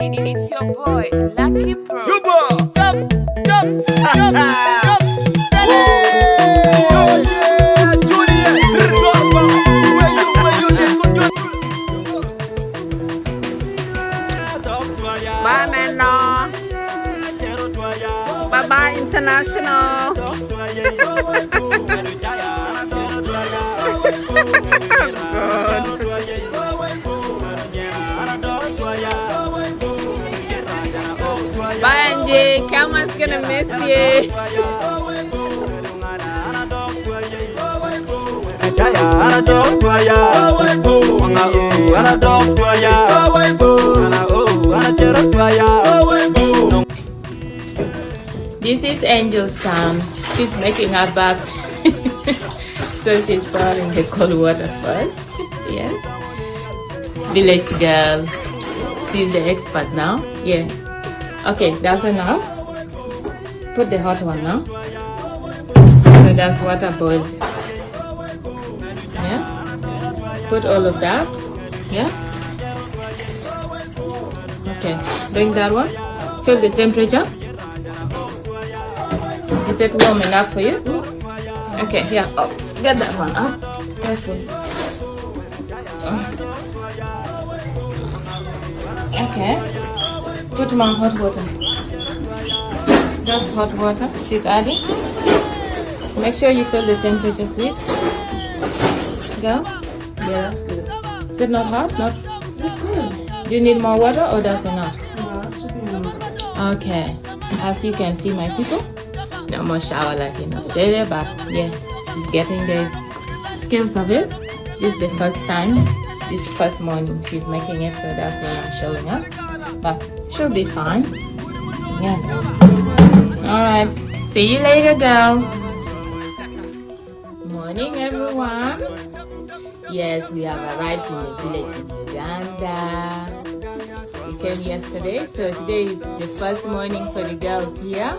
It's your boy, Lucky Pro. Yuba! Yup! Yup! Yup! Yup! Bye, Mano. Bye bye, International. Bye, Angie. Kelman's gonna miss you. This is Angel's time. She's making her bath. So she's pouring the cold water first. Yes. Village girl. She's the expert now. Yeah. Okay, that's enough. Put the hot one now. So that's water boiled. Yeah. Put all of that. Yeah. Okay. Bring that one. Feel the temperature. Is it warm enough for you? Okay, yeah. Oh, get that one up. Careful. Okay. Put more hot water. That's hot water. She's adding. Make sure you feel the temperature, please. Go. Yeah, that's good. Is it not hot? Not. That's good. Do you need more water or that's enough? No, that should be enough. Okay. As you can see, my people, no more shower like in Australia, but yeah, she's getting the skills of it. This is the first time, this first morning she's making it, so that's what I'm showing her. But she'll be fine. Yeah. Alright. See you later, girl. Morning, everyone. Yes, we have arrived in the village in Uganda. We came yesterday, so today is the first morning for the girls here.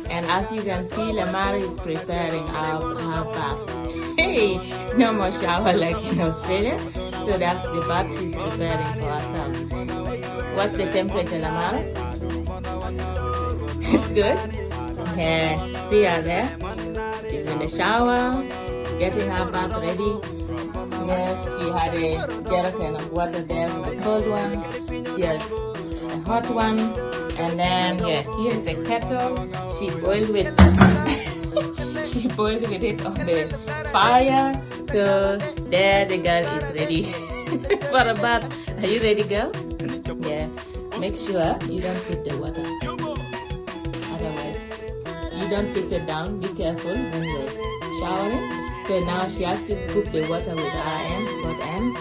And as you can see, Lamara is preparing our bath. Hey, no more shower like in Australia. So that's the bath she's preparing for herself. What's the temperature, Lamara? It's good? Yeah, see her there? She's in the shower, getting her bath ready. Yes, she had a jerrycan of water there with a cold one. She has a hot one. And then, yeah, here's the kettle. She boiled with she boiled with it on the fire. So there the girl is ready for a bath. Are you ready, girl? Yeah. Make sure you don't tip the water. Otherwise, you don't tip it down. Be careful when you're showering. So now she has to scoop the water with her hands, both ends.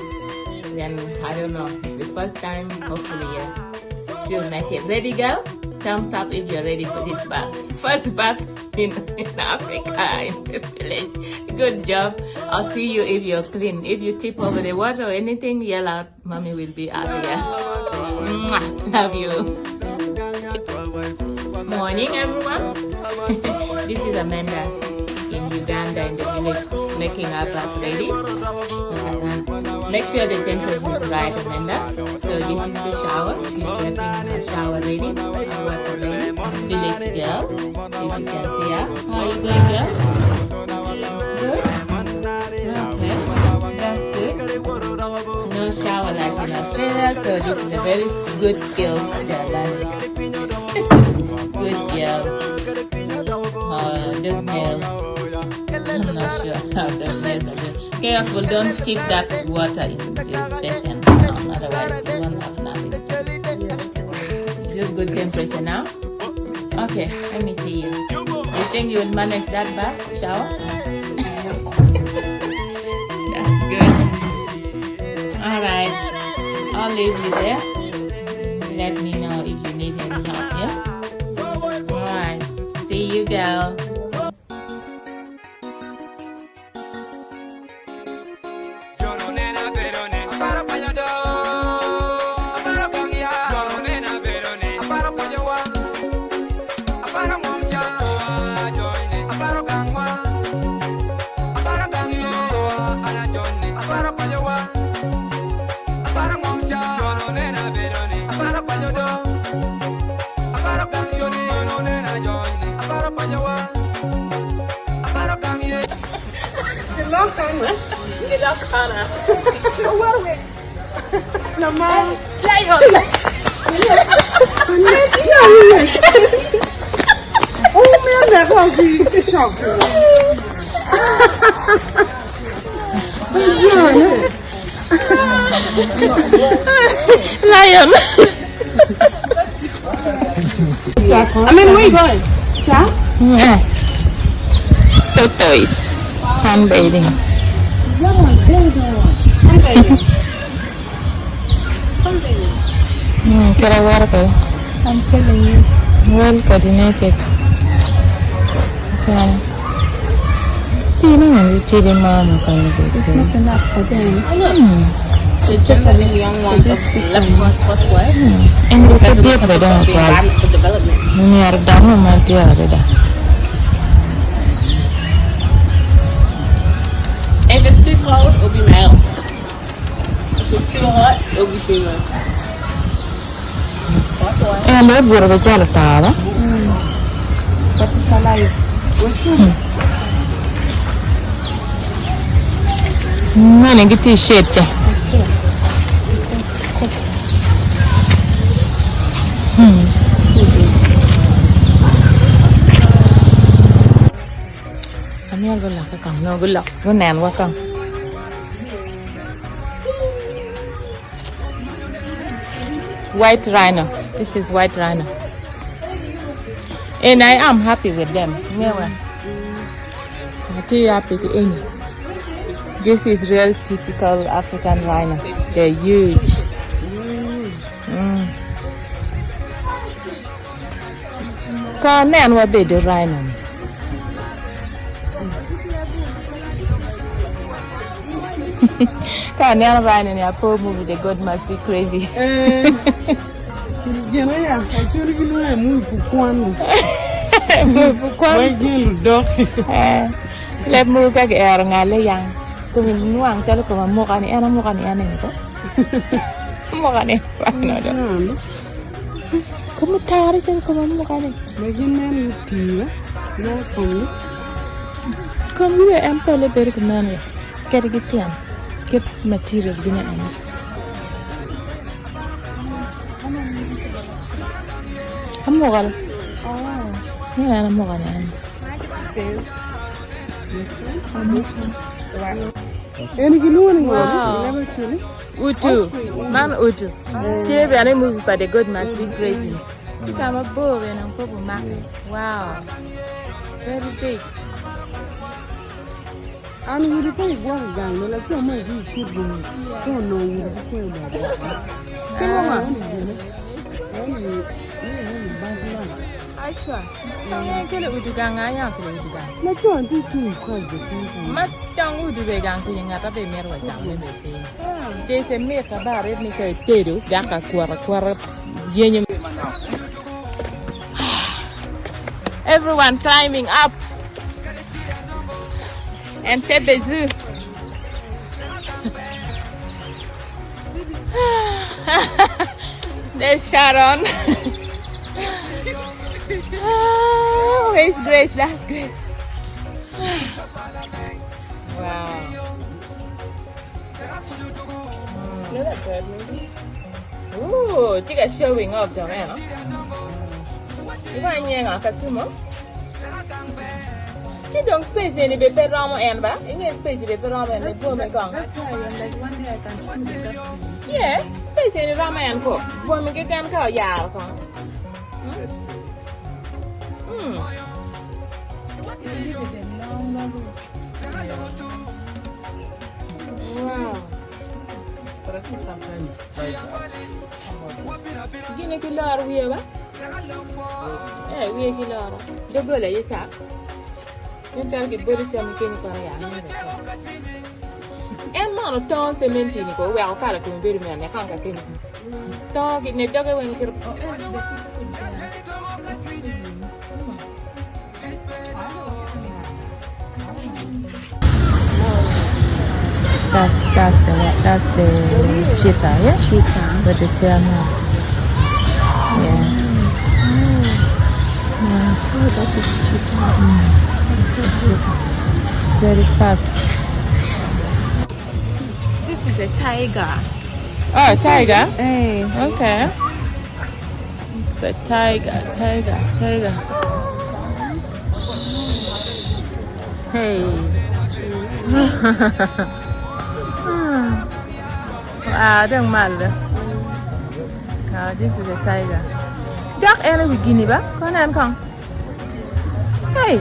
Then, I don't know, it's the first time, hopefully, yes. She'll make it. Ready, girl? Thumbs up if you're ready for this bath. First bath in Africa, in the village. Good job. I'll see you if you're clean. If you tip over the water or anything, yell out. Mommy will be out here. Mwah. Love you. Morning, everyone. This is Amanda in Uganda in the village making our bath ready. Make sure the temperature is right, Amanda. So this is the shower. She's getting her shower ready. Her water ready. Village girl. If you can see her. How are you doing, girl? Good? Okay. That's good. No shower like in Australia. So this is a very good skills they're learning. Good girl. Those nails. I'm not sure how those nails are good. Careful, don't tip that water in the basin. Otherwise, you won't have nothing. Good temperature now. Okay, let me see you. You think you would manage that bath shower? That's good. Alright, I'll leave you there. Let me know if you need any help, yeah? Alright, see you, girl. Para Get up, Connor. No, Mom. Play on. Oh, man, that was the shock. Lion. I mean, where you going? Cha? Yeah. Toto is sunbathing. Kira work. I'm telling you. Well coordinated. So, you know, it's chilling mama. It's not enough for them. It's just a young one of left footwear. And look at it, they don't environment for development. We are done, my dear. If it's too cold, it'll be male. If it's too hot, it'll be female. And they're good at the jar. But it's alive. Mane get t-shirt. I'm here. Good luck. No good luck. Good nan. Welcome. White rhino. This is white rhino. And I am happy with them. Never. I'm too happy to end. This is real typical African rhino. They're huge. Can I be the rhino? Can I rhino in a poor movie? The God must be crazy. You know, yeah, I told you I moved to Kwan. Let me go get a young. Kumin nuang calo kuma mukani ana itu. Mukani rhino. Kamu tarik calo kuma mukani. Bagaimana dia? No, Kamu ya empel lebih kemana? Kira gituan. Keep material gini ana. Kamu kal? Oh, ni ana mukani ana. Any good Wow. Utu, man Utu. Here we moved by the God must be crazy. You come above and I'm purple market. Wow, very big. And you repay one gang, well, that's your money. You don't know you repay that. Come on. Aisha, I tell it with the gang. I am feeling the gang. Let's go and do two because the thing. Matang would be gang feeling at a bit near jam. There's a myth about it, Nicole Tedu, Gaka Quara, Yenium. Everyone climbing up and take the zoo. There's Sharon. Oh, where's Grace? That's Grace. Wow. Look at that maybe. Ooh, she got showing off the man. You want to Kasumo? She don't space any paper rama and ba? In space the paper rama and the poor Mekong. That's why I'm like, one day I can see the dolphin. Yeah, space any rama and cook. Poor Megan cow yard. Wow. Gini kilar wiye ba? Wiye kilar. Dogola yesa. Yentar ki bori cham keni para ya. En mano ton sementi ni ko wa kala ko beri mi ne kanka keni. To ki ne doge wen kir. That's the cheetah, yeah? Cheetah. With the tail now. Yeah. Oh, that is cheetah. Very fast. a tiger. Oh, tiger. Hey. Okay. It's a tiger. Hey. Don't matter. This is a tiger. Dark enemy Guinea ba? Come on, come. Hey,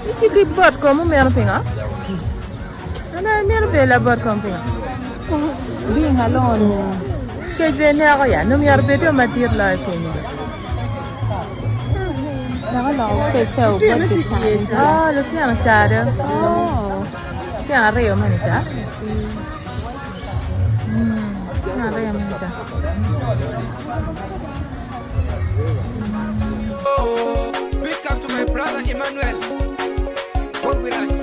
this is the bird come me finger. And I never be a bird come finger. Being alone. Cage be near ya. No me are better material like him. Now allow yourself what it's time. Oh, look at the shadow. Oh. Can't real manager. Can't real manager. Big up to my brother Emmanuel. Go with us.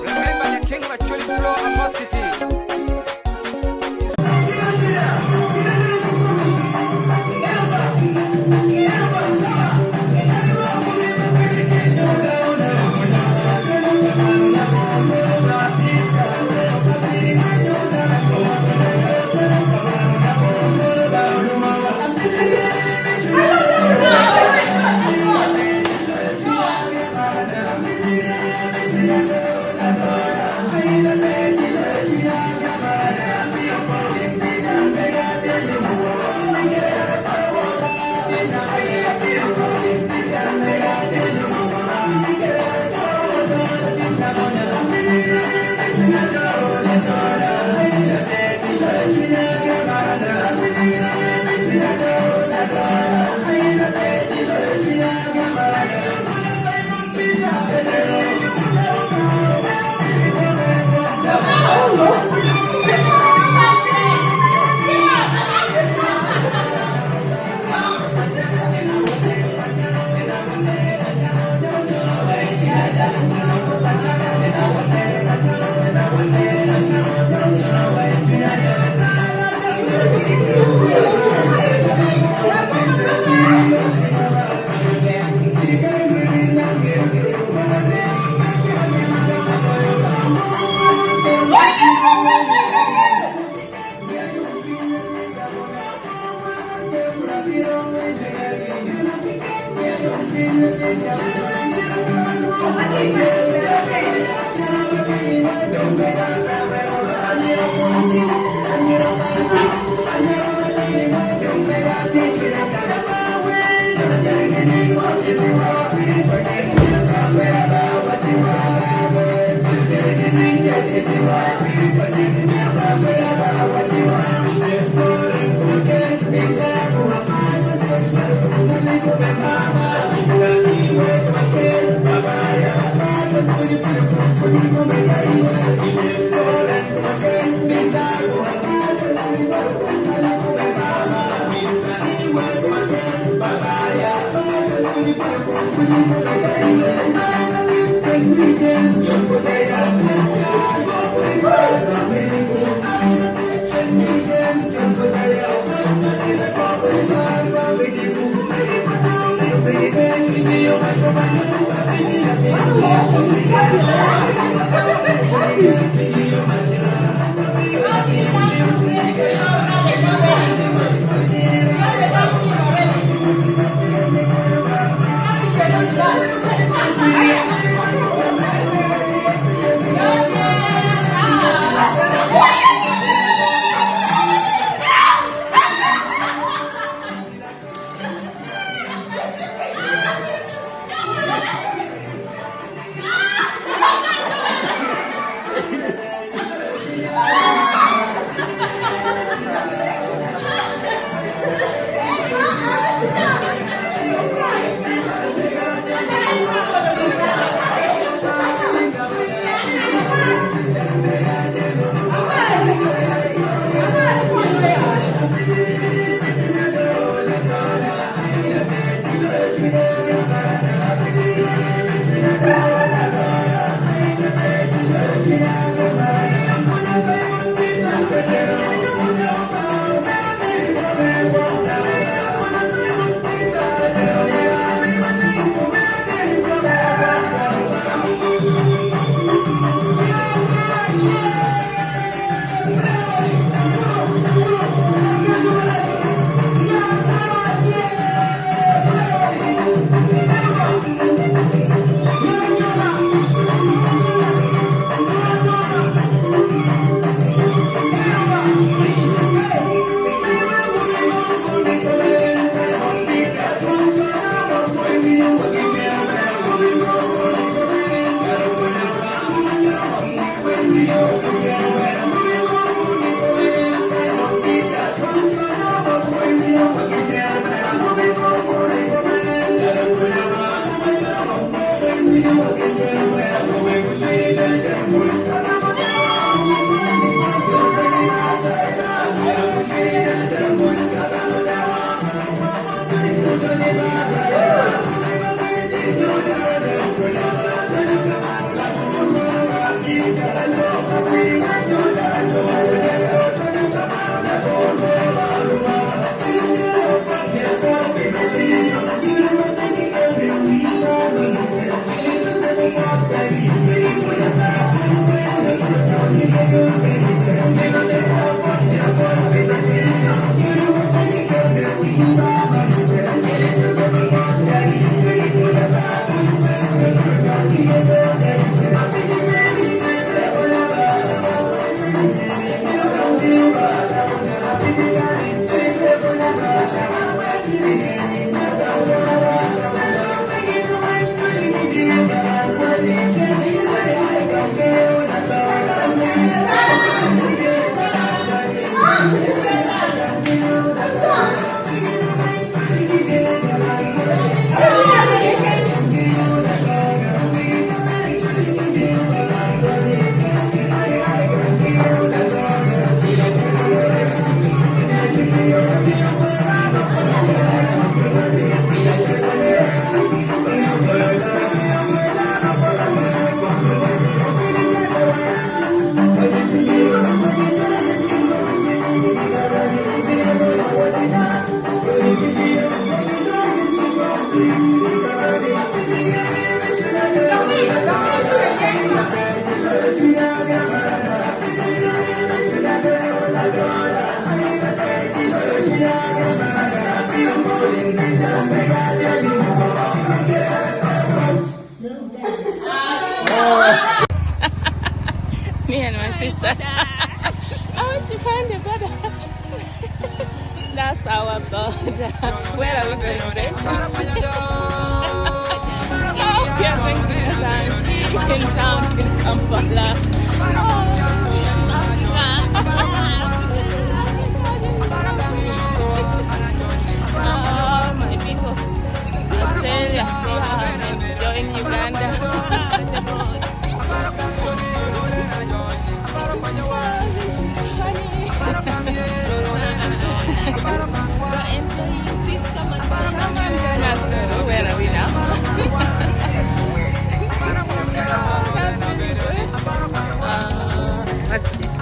Remember the king actually flow above city. Me and my sister. I want to find the brother. That's our God. Where are we going today? Oh, we are going to in town in Kampala. Oh, my people. Australia, I'm enjoying Uganda. Where are we now? What's this?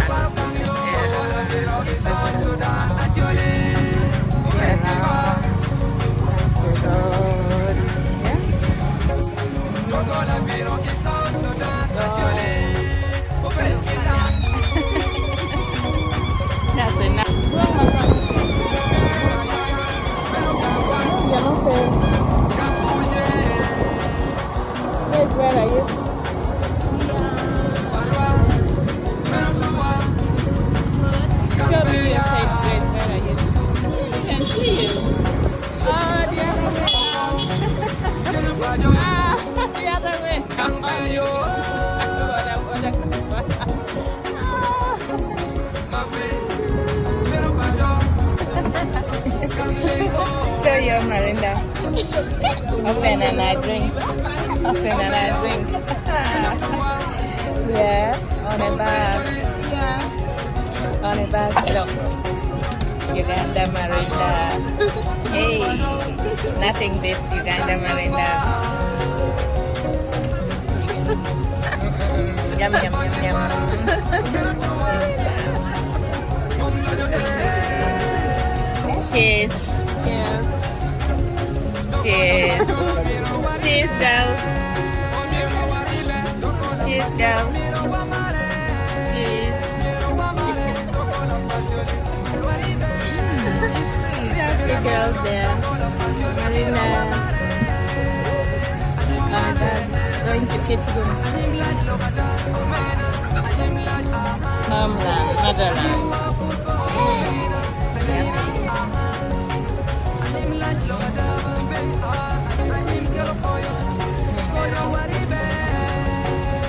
That's enough. Where are you? Show me your side dress. Where are you? I can see you. Oh, the other way. The other way. Show your Marinda. Open and I drink. Open and I drink. Yeah, on a bag. Yeah. On a bag. Look. Uganda Marinda. Hey, nothing this Uganda Marinda. Yum, yum, yum, yum. Cheers. Cheers. Cheers. Cheers, girls. Cheers, girls. Cheers. The girls there. Marina. Going to kitchen. Motherland.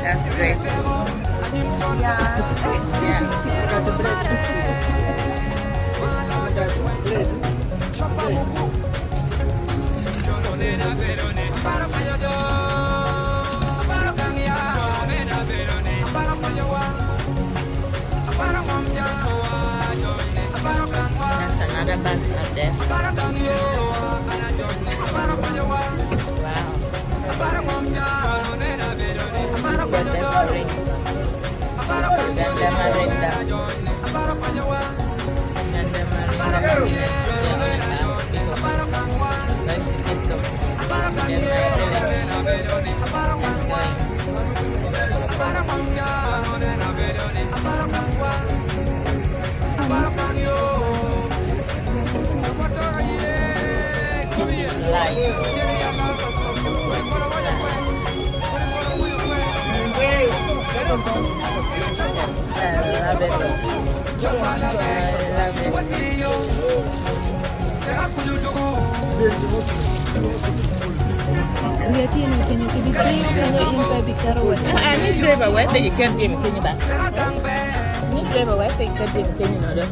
That's great. Yeah. Got the bread. That's another bus up there. Dia tiene que ni que dice que impa bicara wa. Ni driver wa te yikan dim kini ba. Ni driver wa te yikan dim kini no do.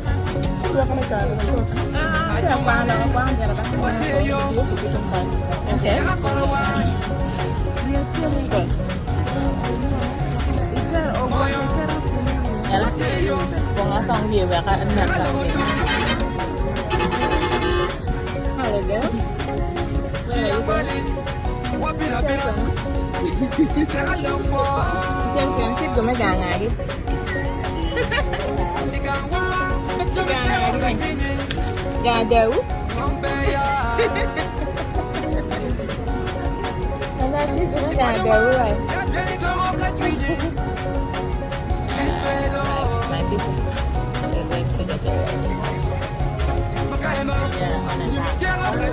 Siya pa na pa niya ba. Okay. Dia tiene que Iser o wa iser. Yalah. Kung atong dia wa ka anak ka. Halo dia. Chân chân xích của mấy gà ngài đi. Gà ngài đi mày. Gà đều. Nó ra xích của mấy gà đều rồi.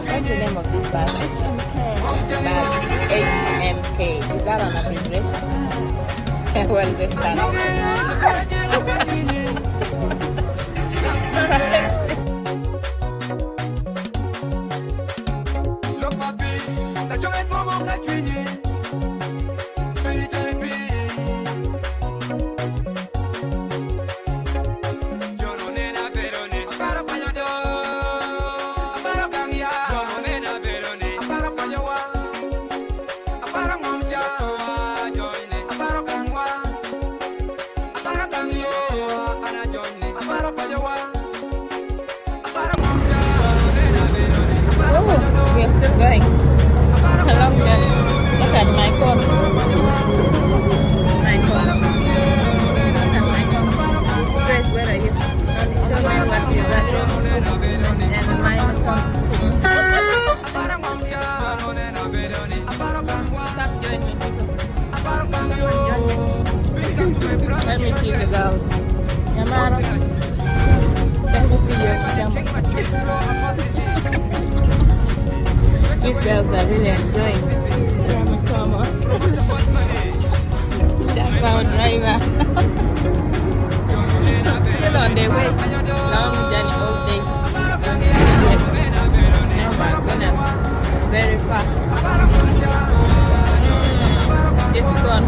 What's the name of this bag? Bag AMK. Is that an abbreviation? Well, this time. We're still going. Hello, Jenny. Look at my phone. My phone. Look at my phone. Grace, where are you? Show me what you got. And my phone. Stop joining me. Let me see the girls. Yamaro. Let me see your These girls are really enjoying Ramatoma. That's our driver. Still on their way. Long journey all day. Oh my goodness. Very fast. It's gone.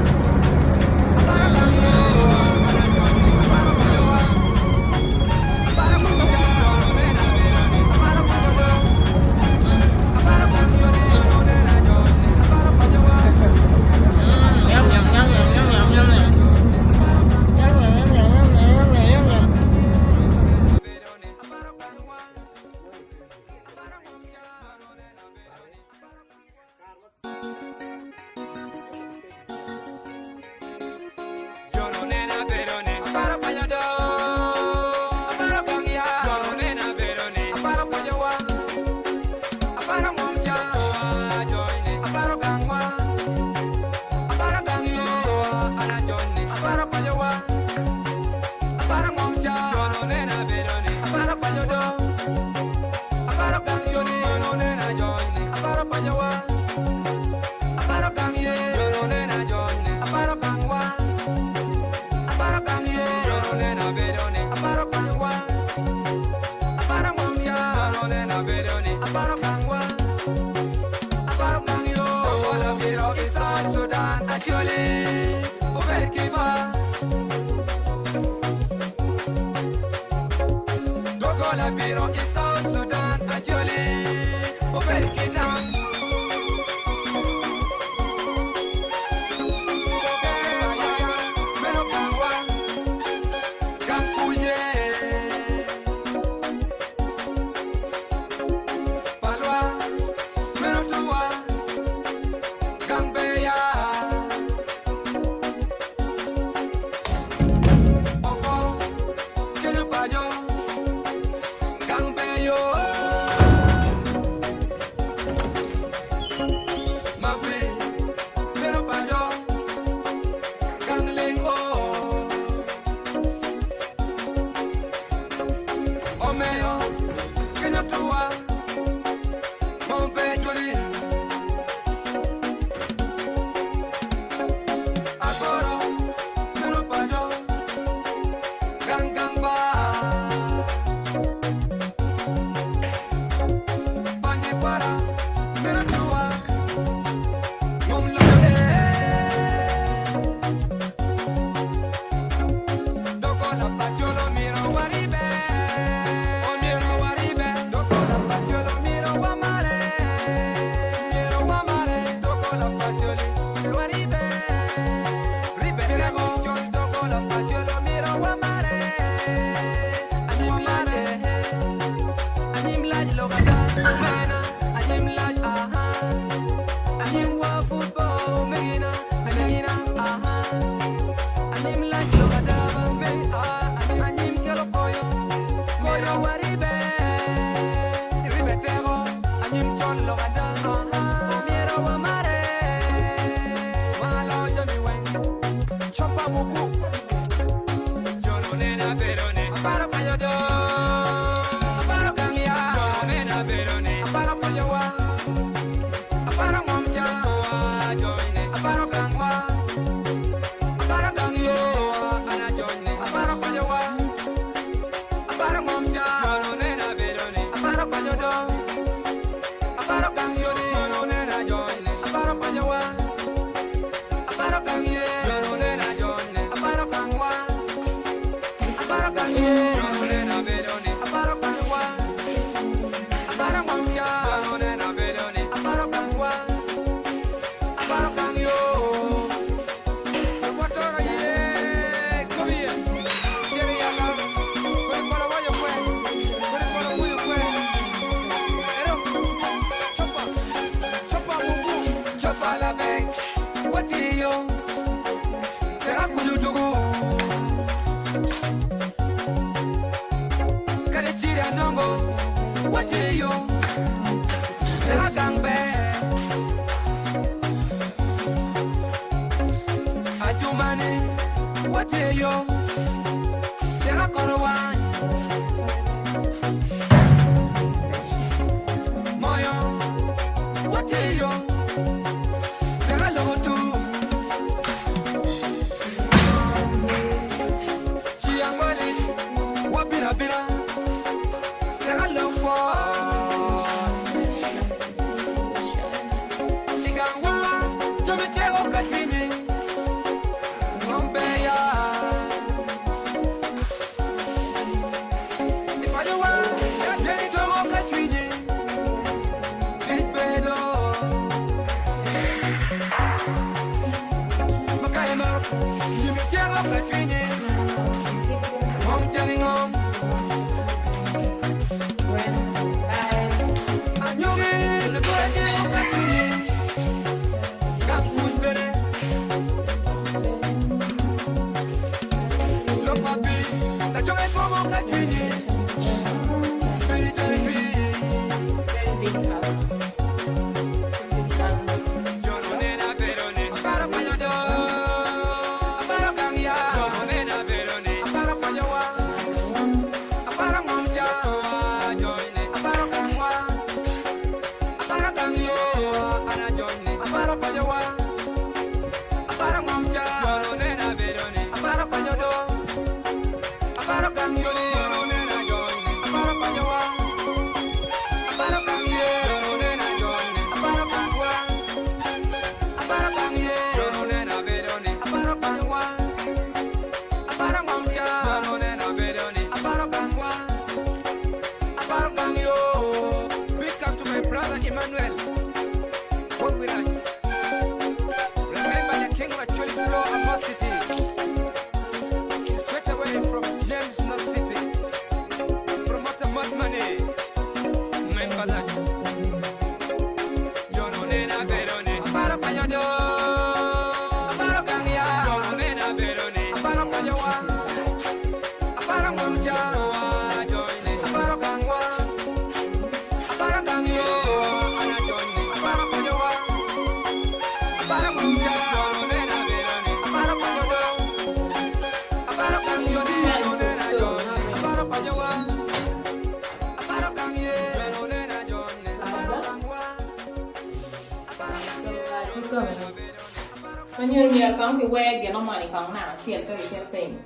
When you're near come to where get no money come now, see a 30 thing.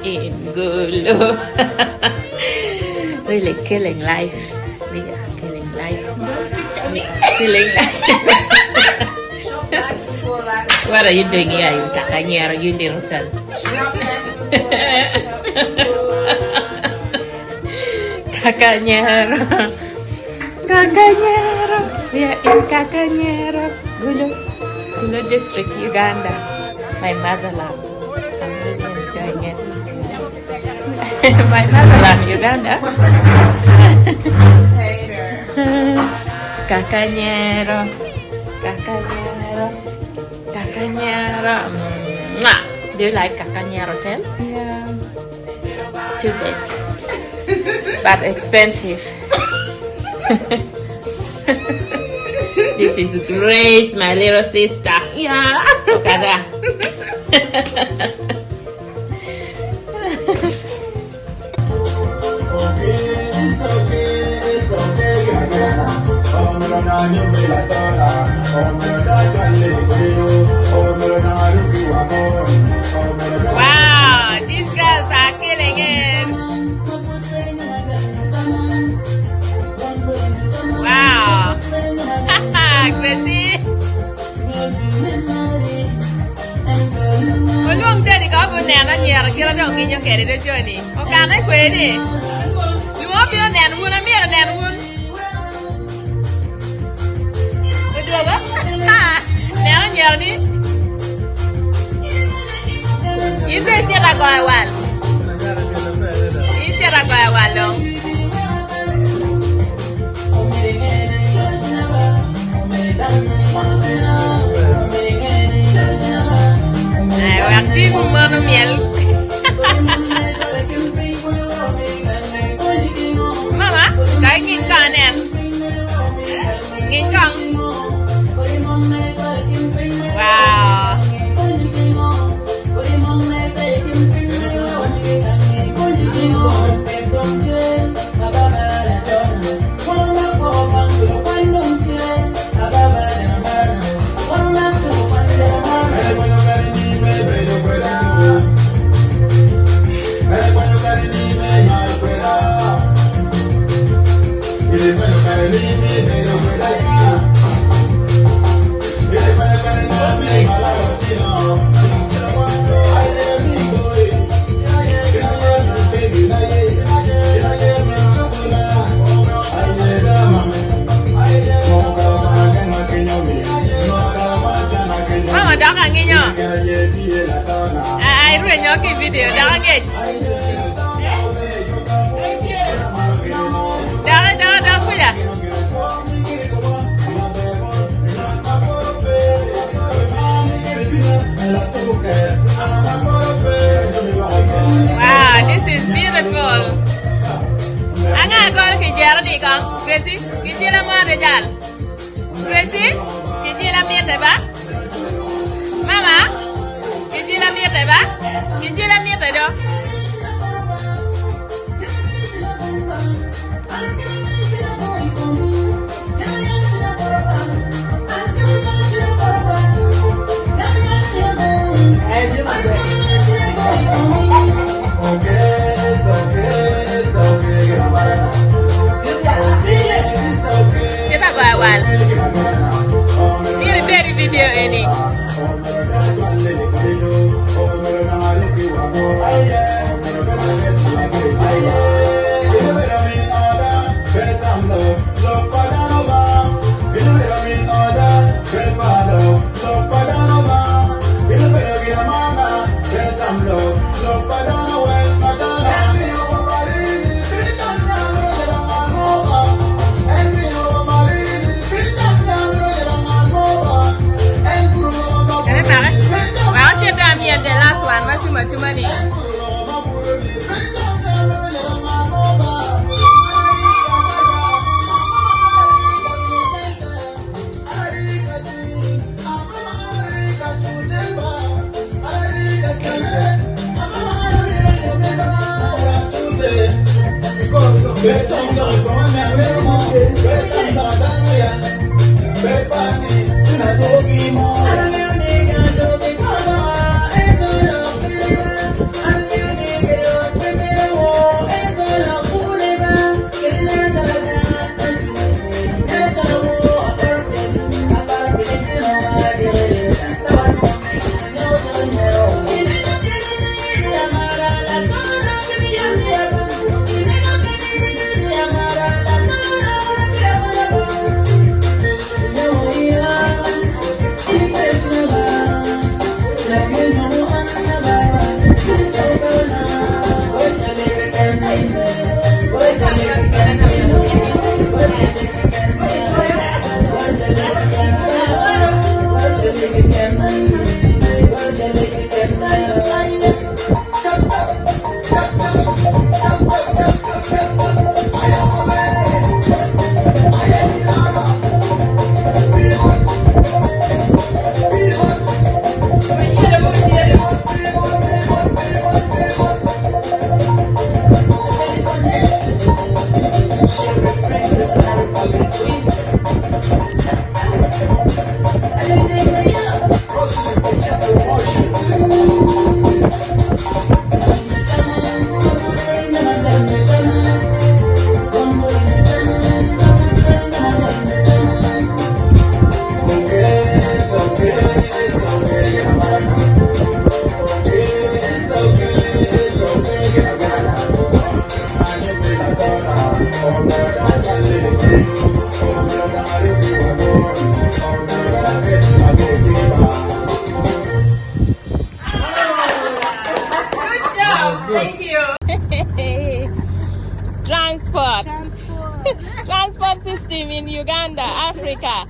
in Gulu. Really killing life. We are killing life. We are killing life. What are you doing here? You Takanyero, you little. Kakanyero. Kakanyero. We are in Kakanyero. Gulu district, Uganda. My motherland. I'm really enjoying it. My motherland, Uganda. Kakanyero. Kakanyero. Kakanyero. Mwah. Do you like Kakanyero hotel? Yeah. 2 beds. But expensive. This is Grace, my little sister. Yeah. Okada. Wow, these girls are killing it. Wow. Gracie. Long day go for Nana near Killer don't get your carry the journey. Okay, I quit it. You want your nan wood, I'm here, nan wood. Nana near it. You say, I go a while. You said I go a while long. Active humano miel. Mama, cái nghìn con em. Nghìn con. Wow. I ruined your video. Down it. Down, put it. Wow, this is beautiful. I'm gonna go to Jeremy. Gracie, get you a man. Gracie, get you a man. Mama, get you a man. Get you a man. Kita go awal. Very video ini. Too many. Thank you. Transport. Transport system in Uganda, Africa.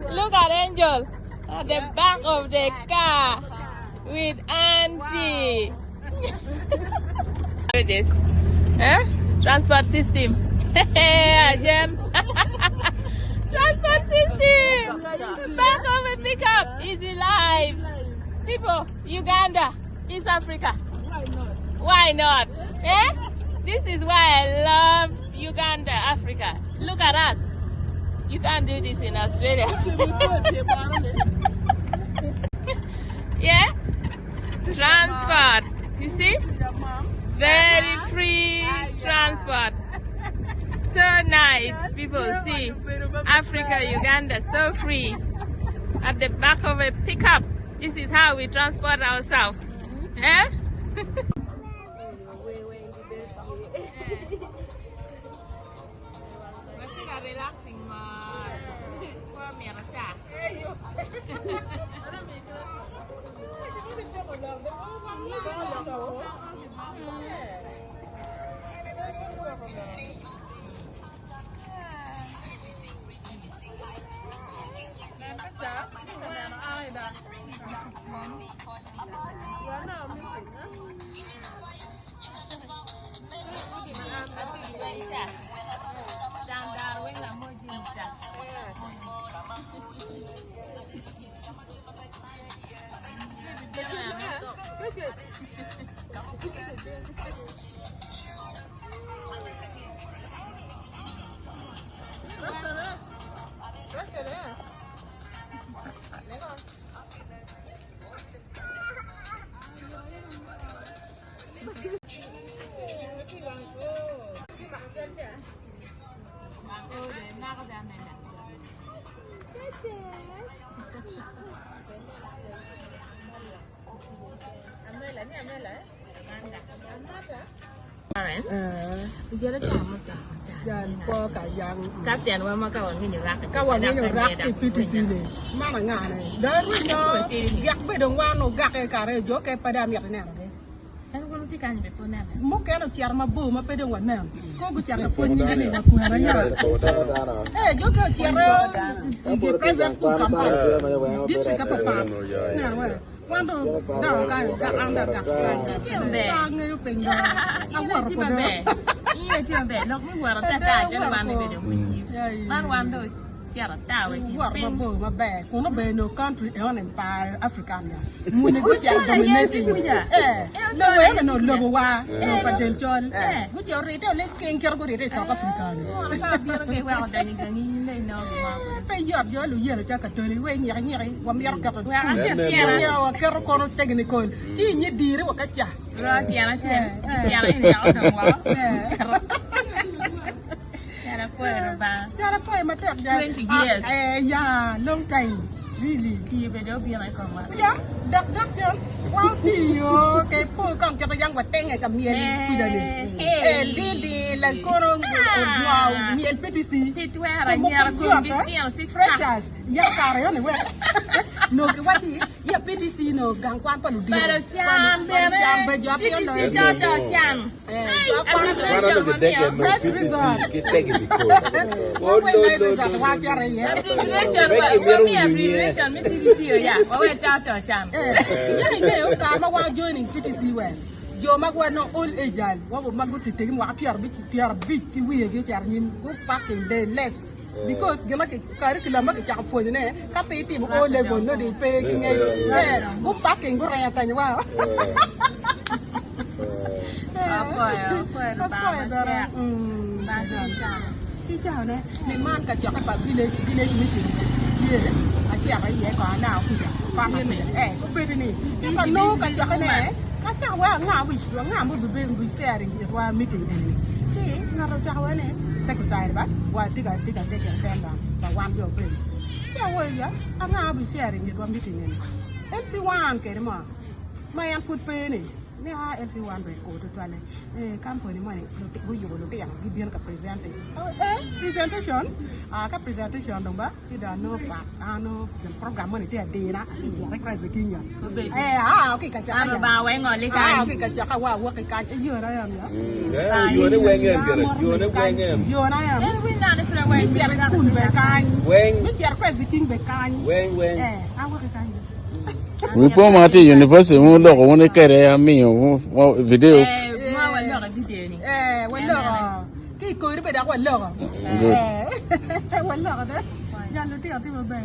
Look at Angel at the back of the car with Auntie. Look at this. Huh? Transport system. Jen. Transport system. Back of a pickup is alive. People, Uganda, East Africa. Why not? Eh? This is why I love Uganda, Africa. Look at us. You can't do this in Australia. Yeah? Transport. You see? Very free transport. So nice. People see Africa, Uganda, so free. At the back of a pickup. This is how we transport ourselves. Eh? Relaxing Cáp tiền qua mà các bạn mình rắc. Các bạn mình rắc cái PTC này, mà ngà này. Đó rồi nó gạc về đồng quan nó gạc cái cả rồi, cái pada miệt này. Kan kalau ti kan be pona. Mo cái nó chả mà bù mà pada quan này. Có cái chả là phun như này là cuốn này. Cái chả cái private school campus, district apa apa. Nah, weh. Quando đào cái gạc ăn gạc nghe bình đó. Ông bảo có đó. Iya chưa bé, lúc mới vừa ra ta cho bạn này về được mình. Ban quan thôi. Chả là tao ấy. Quả mà bờ mà bè, cũng nó bè no country ở này pa African ya. Muốn nó chả dominating. Nó bé là nó lừa qua, nó phải đến cho. Nó chả rít nó lên kinh kia có rít South Africa này. Cái vào đây những cái này nó. Bây giờ giờ lũ giờ là chắc cái đời quay nhảy nhảy, qua miếng cắt rồi. Chả cái con technical, chỉ nhớ đi đấy cái chả. Rồi chả này nhỏ đồng quá. Chả phải mà đẹp vậy. 20 years. Yeah, long time, really. Thì về đó biếng này còn mà. Yeah, đắt chứ. Wow, Dio, che poi con che yang wa tenga ka miel kuidani. Lidi la koro wow, miel petisi. Pitwera nyara ko di 6 Precious. Ya kare ne we. No ke wati ya petisi no gang kwan pa lu di. Pero cham be jo pe no. Cham. Press resort. Oh no. Wa jare ye. Abbreviation mi video ya. Wa we ta cham. Yeah, ka ma wa joining PTC we. Jo ma wa no all age wa go magu ti tegi mo apiar bi ti wi ge char nim go fucking day less because gema ke curriculum ma ke cha fo ne ka pe ti mo o level no de pe nge go fucking go ra ta wa Chị chào nè, mình mang cả chọn cái village meeting. Yeah, à chị à cái có nào thì qua bên này, có bên này. Nhưng mà nô cả chọn cái này, cả chọn qua ngào bị bị sharing cái qua meeting này. Thì ngào chọn qua này, secretary ba, qua tiga và one go bên. Chọn qua ya, ngào bị sharing cái qua meeting này. MC1 cái đó mà anh food pay này. Ne ha LC1 be ko to tale company money go yo lo yang gibion ka present presentation ka presentation dong ba si da no pa ano program money te de na ti ya request kinga okay ka cha ya ba we ngồi li ka okay ka cha ka wa ka yo na ya yo ne wengen gere yo ne wengen yo na ya we na ne fra we ti ya school be kan wen mi ti ya request king be kan wen wa ka kan We po mati university mo lo ko ne kere ami o video ma wa lo video ni wa lo ki ko ri be da wa lo wa lo da ya lo ti ati mo be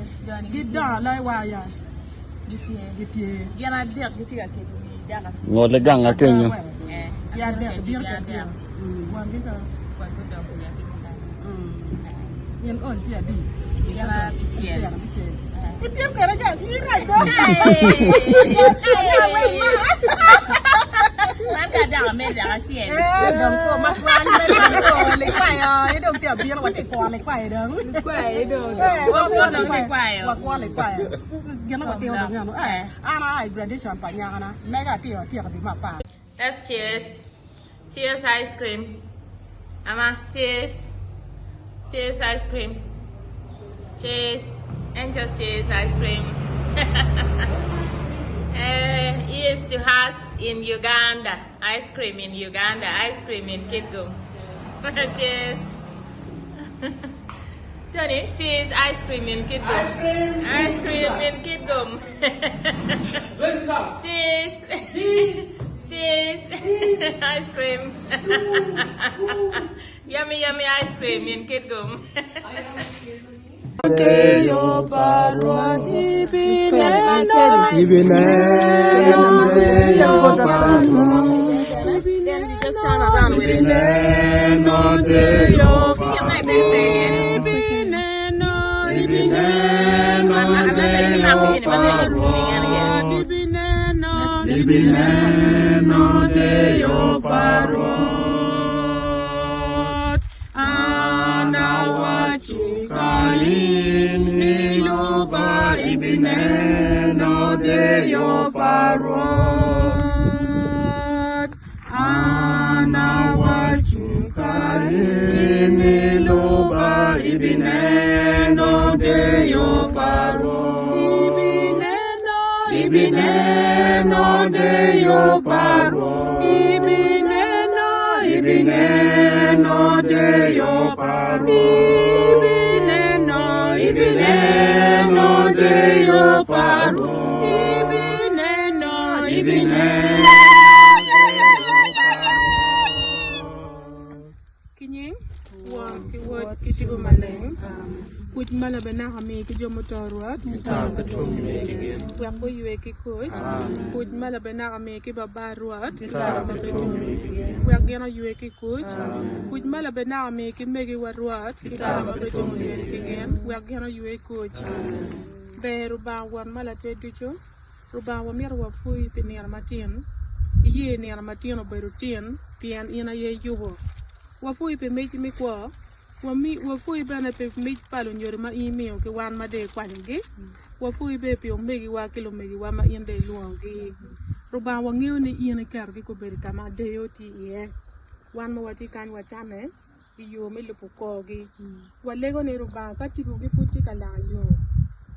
ki da lai wa ya gitie ya na dek gitie ka ke da ka ngo le gang akenyo ya de bir ka dia wan bi ka kwa ko do ya ki ka yen on ti adi ya na bisiel Ipiam kera jangan irai dong. Maka dah meda asyik. Dong ko makwan meda ko lekwai ai dong tiap biar wat ko lekwai dong. Lekwai dong. Wa lekwai. Wa lekwai. Gana wat tio dong. Ana ai graduation pa nya ana. Mega tio di mapa. Let's cheers. Cheers ice cream. Ama cheers. Cheers ice cream. Cheers. Angel cheese ice cream. Here's to us in Uganda. Ice cream in Uganda. Ice cream in Kitgum. Cheers. Tony, cheese ice cream in Kitgum. Ice cream in Kitgum. Cheese. Cheese. Ice cream. Yummy ice cream in Kitgum. Yo parwa Then we just turn around with it. Ibineno de yo parot ana wachukari niluba ibineno de yo parot ibineno de yo parot ibineno de yo parot Ibineno de yo paro. Ibineno. Kinying, word kitigo maleng. Kuj mala bena kami kijo motorwat. Wako yue ki kuj. Kuj mala bena kami ki babarwat. Wak gena yue ki kuj. Kuj mala bena kami ki megi warwat. Wak gena yue kuj. Be rubang wan mala te ducho. Rubang wa mir wa fui pinir matin. Iye nir matin o berutin. Pian ina ye yubo. Wa fui pe meji mi kwa. Wa fui bana pe meji palo nyori ma email ke wan ma de kwangi. Wa fui be pe o megi wa kilo megi wa ma inde luongi. ruba wangiu ni iene kar ki ko beri kama deyo ti ye wan mo wati kan wachane iyo me lupu kogi walego ni ruba kati ko gi futi kala yo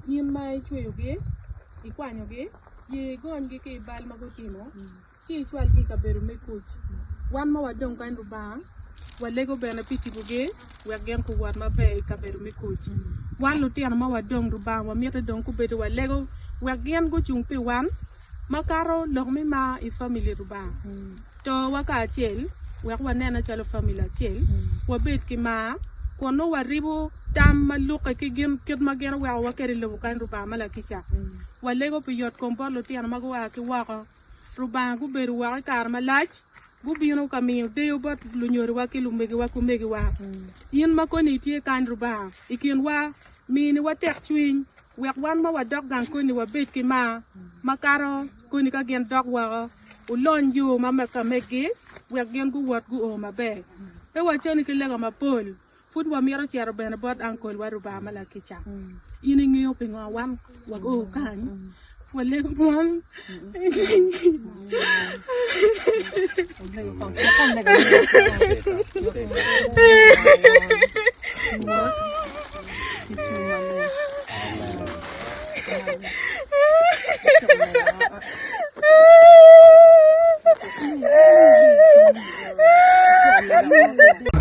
yin mai chweyo gi ikwanyo gi ye gon gi ke bal magotimo chi chwal gi ka beru me kuchi wan mo wadong kan ruba walego bena piti buge wegen ko war mabe ka beru me kuchi wan lu tian mo wadong ruba wa miete dong ku beru walego wegen go chung pe wan makaro logmi ma i family ruba to waka chiel wek wanena chalo family chiel wabet ki ma kono waribu tam maluka ki gem ket magen wa wakeri lo kan ruba mala kicha walego pi yot kompor lo tian magwa ki wako ruba gu beru wa kar malach gu bino kami de bot lu nyori wa ki lu megi wa ku megi wa yin makoni tie kan ruba ikin wa mini wa tek chwin wek wan ma wa dog gan kuni wa bet ki ma makaro kuni ka gen dog wa ulon yu mama ka megi wek gen gu wat gu o mabe e wa cheni ki lega ma pol fut wa miro chiaro ben bot ankol wa ruba mala kicha ini ngiyo pe nga wan wa go kan wa le mon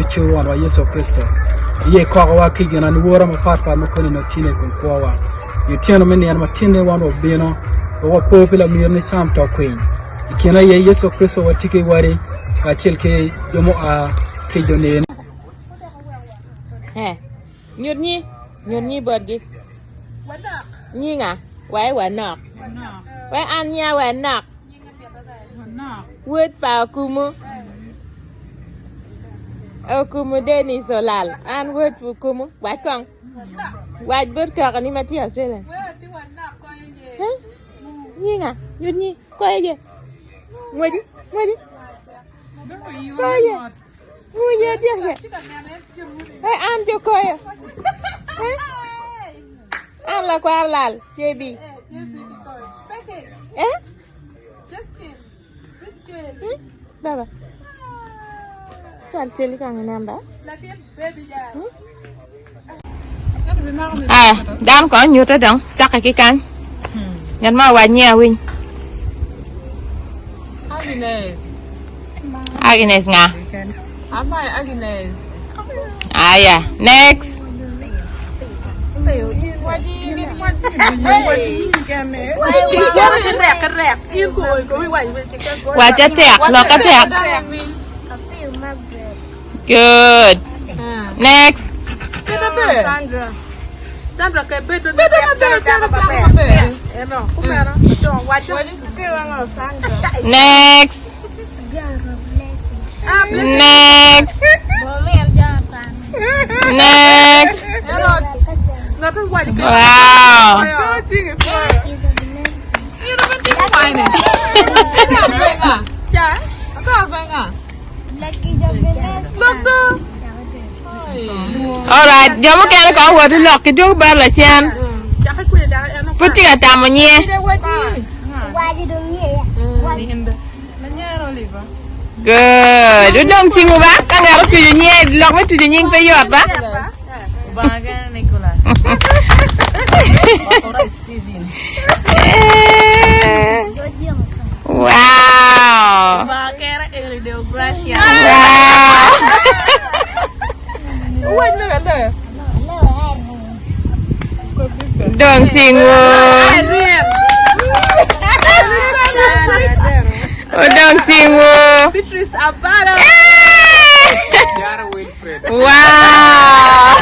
Children wa Yesu Kristo ye kwa wa kigena ni wora mapapa makoni no tine kun kwa yutiano meni an matine wan obino wa popula mirni sam to queen ikena ye Yesu Kristo wa tike wari ka chelke jomo a kejone nyurni bodgi nyinga wai wanok wai anya wanok wut pa kumu okumu deni solal an word okumu wakong waj bur ka ni mati asela nyinga nyunyi koye moji koye muye dia an jo koye an la kwar lal jebi baba Chal seli kang namba. Dan ko nyuta dong, chắc cái can. Nhân ma wa nya win. Agnes nga. Apa Agnes? Yeah. Next. Wacha tek, lo ka tek. Good. Next. Sandra ke beto Next. Next. Next. Wow. Alright, jom kene ko watu lok ki dog bar la chen. Puti ka tamo nye. Good. Udong tingu ba? Ka ngaro tuju nye, lok me tuju nying pe yot ba? Baga Nicholas. Wow. Baga Elio Gracia. Wow. Dong tingu. Dong tingu. Beatrice Abara. Wow.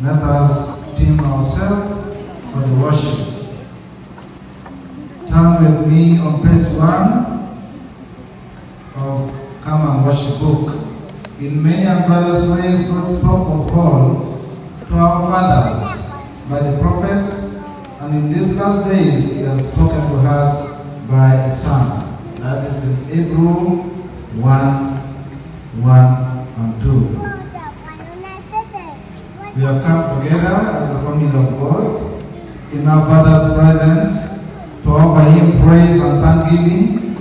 Let us team ourselves for the worship. Turn with me on page 1 of Come and Worship book. In many and various ways, God spoke of Paul to our fathers by the prophets, and in these last days, He has spoken to us by a Son. That is in Hebrews 1:1 and 2. We have come together as a family of God in our Father's presence to offer Him praise and thanksgiving,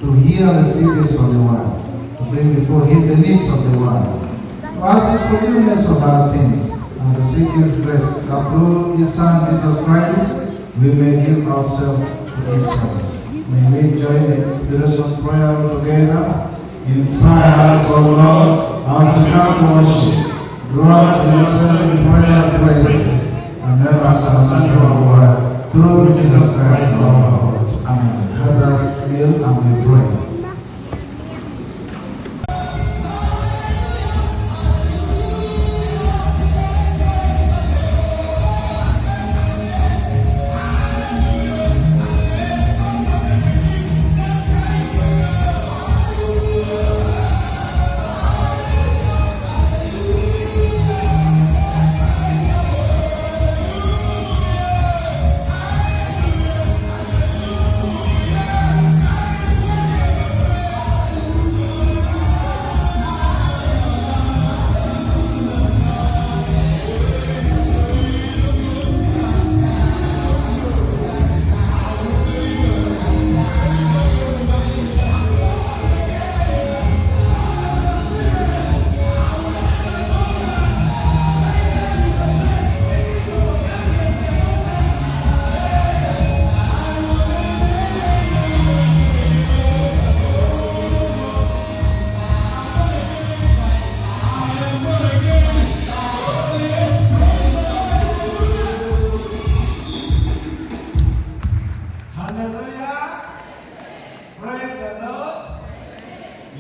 to hear the secrets of the world, to bring before Him the needs of the world, to ask His forgiveness of our sins, and to seek His grace, that through His Son Jesus Christ, we may give ourselves to His service. May we join the inspiration prayer together. Inspire us, O Lord, as we come to worship. Draw us to yourself in prayer and praise, and never shall our word. Through Jesus Christ our Lord. Amen. Let us kneel and we pray.